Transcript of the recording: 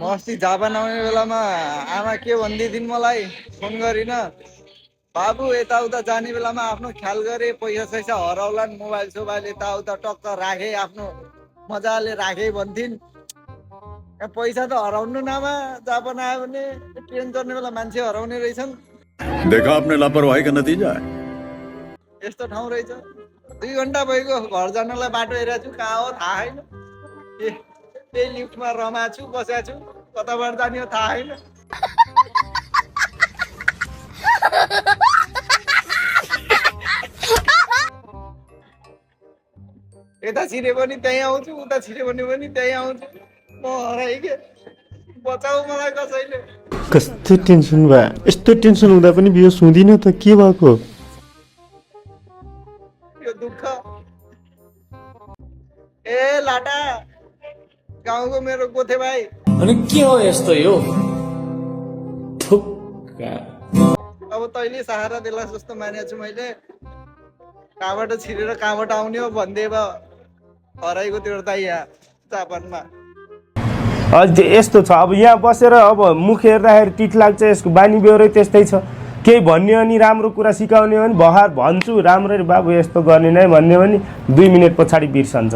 म अस्ति जापान आउने बेलामा आमा के भन्दैथिन् मलाई फोन गरिन बाबु यताउता जाने बेलामा आफ्नो ख्याल गरे पैसा सैसा हराउलान् मोबाइल सोबाइल यताउता टक्क राखे आफ्नो मजाले राखे भन्थिन् पैसा त हराउनु नामा जापान आयो भने ट्रेन चढ्ने बेला मान्छे हराउने रहेछन् देखा आपने लापरवाही का नतीजा है यस्तो ठाउँ रहेछ 2 घण्टा भइगयो घर जानलाई बाटो हेरेको छु कहाँ हो थाहा छैन त्यही लिफ्टमा रमा छु बसेको छु कताबाट जाने हो थाहा छैन यता छिरे पनि त्यही आउँछु उता छिरे भने पनि त्यही आउँछु म हराइगे बचाऊ मलाई कसैले कस्तो टेन्सन भयो यस्तो टेन्सन हुँदा पनि बियोस हुँदिन त के भएको यो दुःख ए लाटा गाउँको मेरो गोथे भाइ अनि के हो यस्तो यो अब तैँले सहारा देला जस्तो मानेको छु मैले कहाँबाट छिरेर कहाँबाट आउने हो भनिदिए हराइको त्यो त यहाँ जापानमा अझै यस्तो छ अब यहाँ बसेर अब मुख हेर्दाखेरि टिट लाग्छ यसको बानी बेहोरै त्यस्तै छ केही भन्ने अनि राम्रो कुरा सिकाउने हो भने भर्खर भन्छु राम्ररी बाबु यस्तो गर्ने नै भन्ने हो भने 2 मिनेट पछाडि बिर्सन्छ